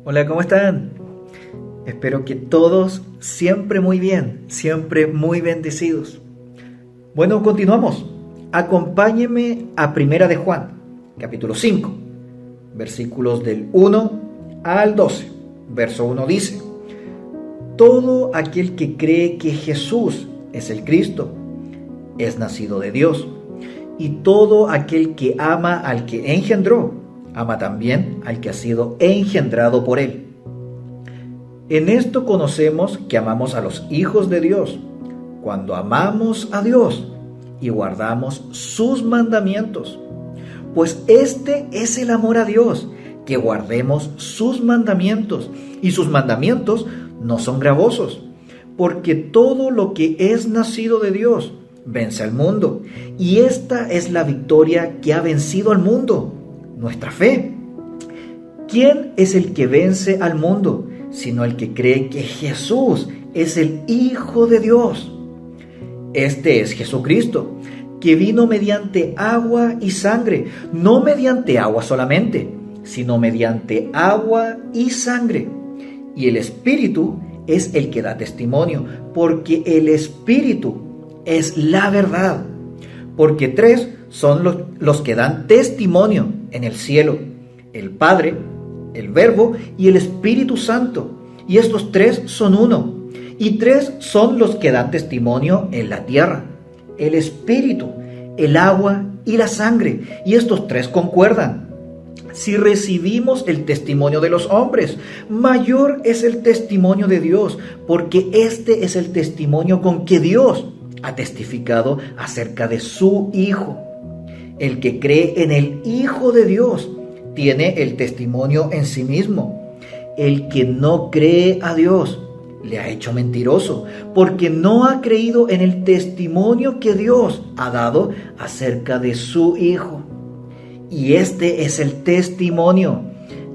Hola, ¿cómo están? Espero que todos siempre muy bien, siempre muy bendecidos. Bueno, continuamos. Acompáñenme a Primera de Juan, capítulo 5, versículos del 1 al 12. Verso 1 dice: todo aquel que cree que Jesús es el Cristo es nacido de Dios, y todo aquel que ama al que engendró, ama también al que ha sido engendrado por él. En esto conocemos que amamos a los hijos de Dios, cuando amamos a Dios y guardamos sus mandamientos. Pues este es el amor a Dios, que guardemos sus mandamientos, y sus mandamientos no son gravosos, porque todo lo que es nacido de Dios vence al mundo, y esta es la victoria que ha vencido al mundo, nuestra fe. ¿Quién es el que vence al mundo, sino el que cree que Jesús es el Hijo de Dios? Este es Jesucristo, que vino mediante agua y sangre, no mediante agua solamente, sino mediante agua y sangre. Y el Espíritu es el que da testimonio, porque el Espíritu es la verdad. Porque tres son los que dan testimonio en el cielo: el Padre, el Verbo y el Espíritu Santo. Y estos tres son uno. Y tres son los que dan testimonio en la tierra: el Espíritu, el agua y la sangre. Y estos tres concuerdan. Si recibimos el testimonio de los hombres, mayor es el testimonio de Dios, porque este es el testimonio con que Dios ha testificado acerca de su Hijo. El que cree en el Hijo de Dios tiene el testimonio en sí mismo. El que no cree a Dios le ha hecho mentiroso, porque no ha creído en el testimonio que Dios ha dado acerca de su Hijo. Y este es el testimonio,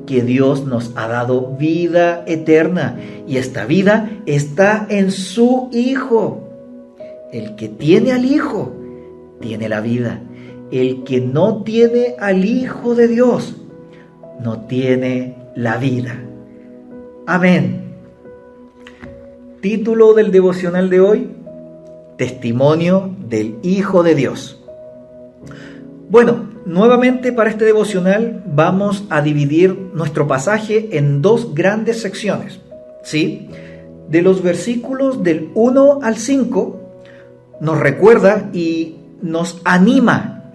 que Dios nos ha dado vida eterna, y esta vida está en su Hijo. El que tiene al Hijo tiene la vida. El que no tiene al Hijo de Dios no tiene la vida. Amén. Título del devocional de hoy: Testimonio del Hijo de Dios. Bueno, nuevamente para este devocional vamos a dividir nuestro pasaje en dos grandes secciones, ¿sí? De los versículos del 1 al 5 nos recuerda y nos anima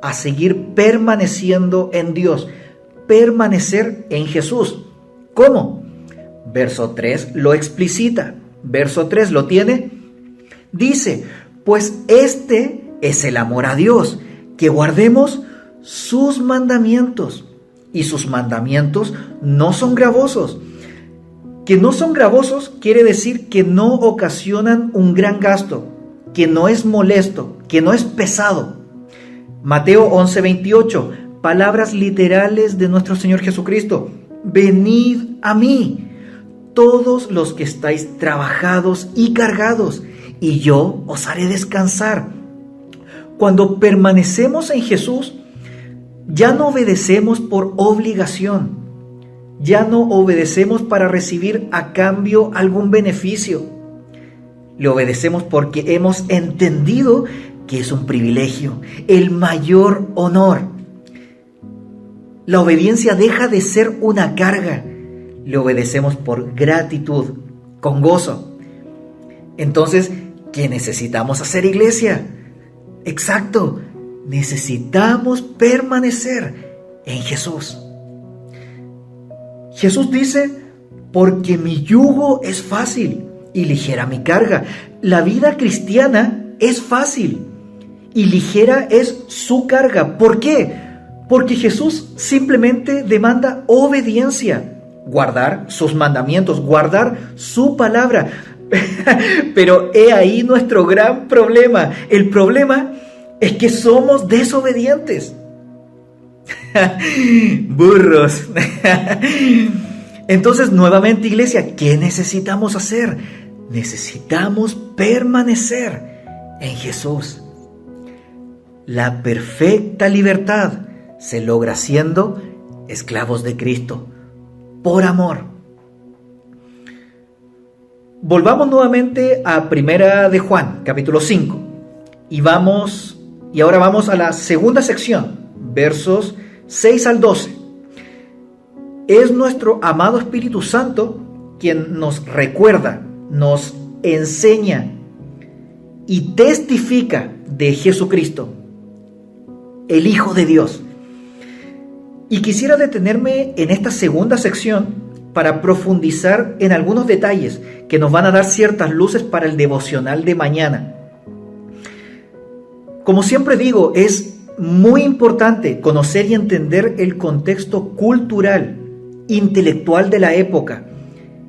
a seguir permaneciendo en Dios, permanecer en Jesús. ¿Cómo? Verso 3 lo explicita. Verso 3 lo tiene. Dice: pues este es el amor a Dios, que guardemos sus mandamientos. Y sus mandamientos no son gravosos. Que no son gravosos quiere decir que no ocasionan un gran gasto, que no es molesto, que no es pesado. Mateo 11:28, palabras literales de nuestro Señor Jesucristo: venid a mí, todos los que estáis trabajados y cargados, y yo os haré descansar. Cuando permanecemos en Jesús, ya no obedecemos por obligación, ya no obedecemos para recibir a cambio algún beneficio. Le obedecemos porque hemos entendido que es un privilegio, el mayor honor. La obediencia deja de ser una carga. Le obedecemos por gratitud, con gozo. Entonces, ¿qué necesitamos hacer, iglesia? Exacto, necesitamos permanecer en Jesús. Jesús dice: porque mi yugo es fácil y ligera mi carga. La vida cristiana es fácil y ligera es su carga. ¿Por qué? Porque Jesús simplemente demanda obediencia, guardar sus mandamientos, guardar su palabra. Pero he ahí nuestro gran problema. El problema es que somos desobedientes. Burros. Entonces, nuevamente, iglesia, ¿qué necesitamos hacer? Necesitamos permanecer en Jesús. La perfecta libertad se logra siendo esclavos de Cristo, por amor. Volvamos nuevamente a Primera de Juan, capítulo 5, y ahora vamos a la segunda sección, versos 6 al 12. Es nuestro amado Espíritu Santo quien nos recuerda, nos enseña y testifica de Jesucristo, el Hijo de Dios. Y quisiera detenerme en esta segunda sección para profundizar en algunos detalles que nos van a dar ciertas luces para el devocional de mañana. Como siempre digo, es muy importante conocer y entender el contexto cultural, intelectual de la época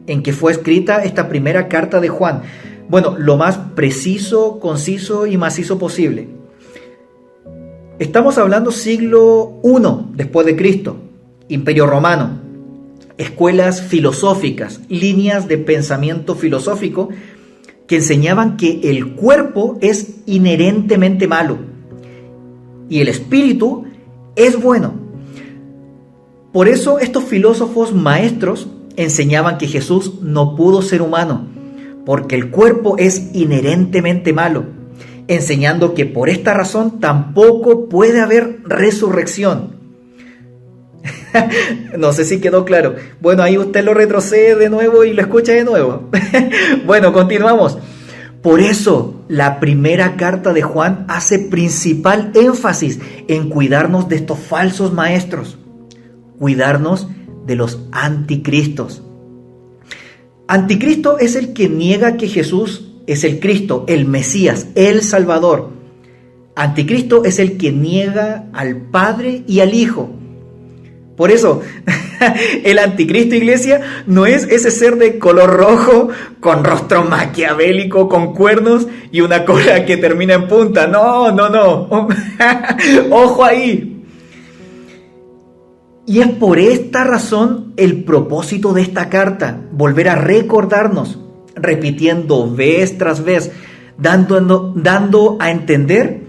en que fue escrita esta primera carta de Juan. Bueno, lo más preciso, conciso y macizo posible. Estamos hablando siglo I después de Cristo, Imperio Romano, escuelas filosóficas, líneas de pensamiento filosófico que enseñaban que el cuerpo es inherentemente malo y el espíritu es bueno. Por eso estos filósofos maestros enseñaban que Jesús no pudo ser humano, porque el cuerpo es inherentemente malo, enseñando que por esta razón tampoco puede haber resurrección. No sé si quedó claro. Bueno, ahí usted lo retrocede de nuevo y lo escucha de nuevo. Bueno, continuamos. Por eso, la primera carta de Juan hace principal énfasis en cuidarnos de estos falsos maestros, cuidarnos de los anticristos. Anticristo es el que niega que Jesús es el Cristo, el Mesías, el Salvador. Anticristo es el que niega al Padre y al Hijo. Por eso, el anticristo, iglesia, no es ese ser de color rojo, con rostro maquiavélico, con cuernos y una cola que termina en punta. No. Ojo ahí. Y es por esta razón el propósito de esta carta, volver a recordarnos, repitiendo vez tras vez, dando a entender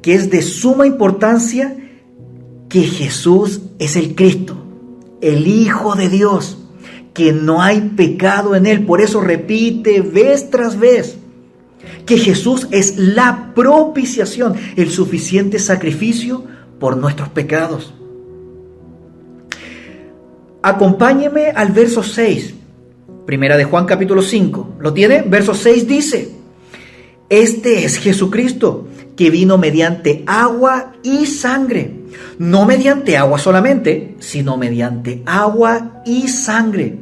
que es de suma importancia que Jesús es el Cristo, el Hijo de Dios, que no hay pecado en Él. Por eso repite vez tras vez que Jesús es la propiciación, el suficiente sacrificio por nuestros pecados. Acompáñeme al verso 6, Primera de Juan capítulo 5. ¿Lo tiene? Verso 6 dice: este es Jesucristo, que vino mediante agua y sangre. No mediante agua solamente, sino mediante agua y sangre.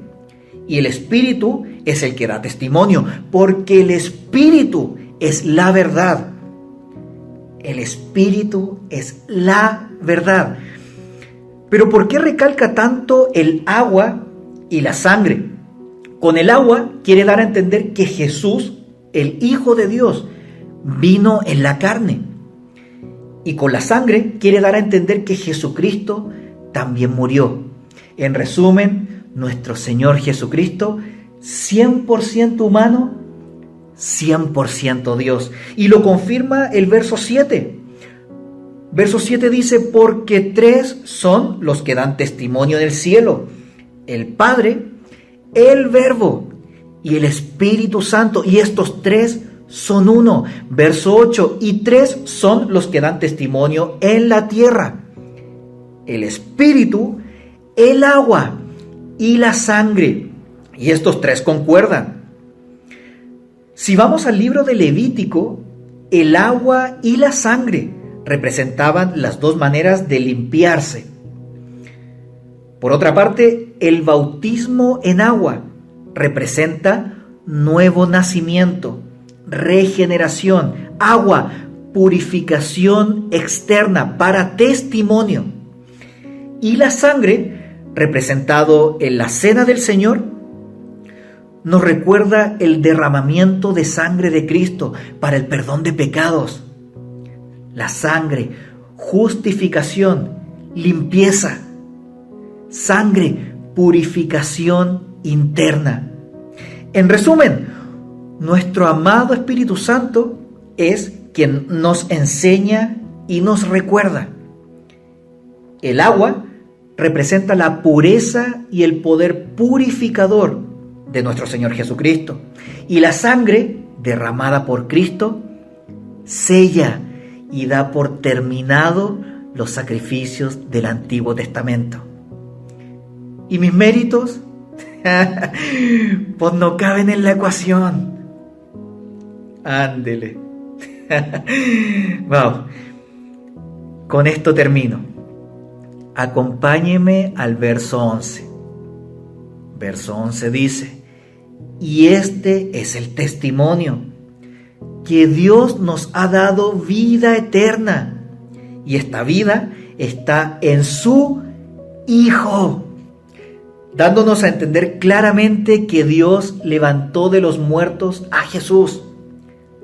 Y el Espíritu es el que da testimonio, porque el Espíritu es la verdad. El Espíritu es la verdad. Pero ¿por qué recalca tanto el agua y la sangre? Con el agua quiere dar a entender que Jesús, el Hijo de Dios, vino en la carne. Y con la sangre quiere dar a entender que Jesucristo también murió. En resumen, nuestro Señor Jesucristo, 100% humano, 100% Dios. Y lo confirma el verso 7. Verso 7 dice: porque tres son los que dan testimonio en el cielo: el Padre, el Verbo y el Espíritu Santo. Y estos tres son uno. Verso 8: y tres son los que dan testimonio en la tierra: el Espíritu, el agua y la sangre. Y estos tres concuerdan. Si vamos al libro de Levítico, el agua y la sangre representaban las dos maneras de limpiarse. Por otra parte, el bautismo en agua representa nuevo nacimiento, regeneración, agua, purificación externa para testimonio. Y la sangre, representado en la cena del Señor, nos recuerda el derramamiento de sangre de Cristo para el perdón de pecados. La sangre, justificación, limpieza. Sangre, purificación interna. En resumen, nuestro amado Espíritu Santo es quien nos enseña y nos recuerda. El agua representa la pureza y el poder purificador de nuestro Señor Jesucristo. Y la sangre derramada por Cristo sella y da por terminado los sacrificios del Antiguo Testamento. ¿Y mis méritos? Pues no caben en la ecuación. Ándele. Vamos. Con esto termino. Acompáñeme al verso 11. Verso 11 dice: y este es el testimonio, que Dios nos ha dado vida eterna, y esta vida está en su Hijo, dándonos a entender claramente que Dios levantó de los muertos a Jesús.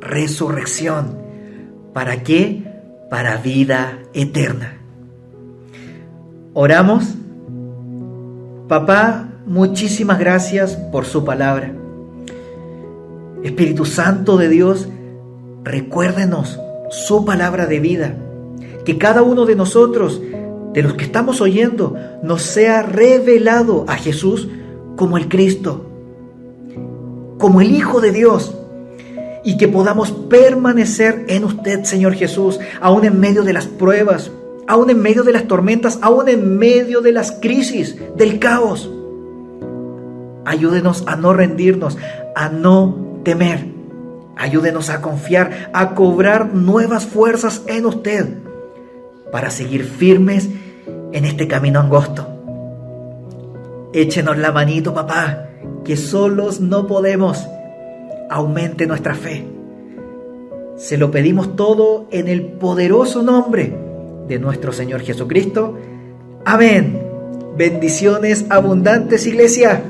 Resurrección. ¿Para qué? Para vida eterna. Oramos. Papá, muchísimas gracias por su palabra. Espíritu Santo de Dios, recuérdenos su palabra de vida. Que cada uno de nosotros, de los que estamos oyendo, nos sea revelado a Jesús como el Cristo, como el Hijo de Dios, y que podamos permanecer en usted, Señor Jesús, aún en medio de las pruebas, aún en medio de las tormentas, aún en medio de las crisis, del caos. Ayúdenos a no rendirnos, a no temer. Ayúdenos a confiar, a cobrar nuevas fuerzas en usted para seguir firmes en este camino angosto. Échenos la manito, papá, que solos no podemos. Aumente nuestra fe. Se lo pedimos todo en el poderoso nombre de nuestro Señor Jesucristo. Amén. Bendiciones abundantes, iglesia.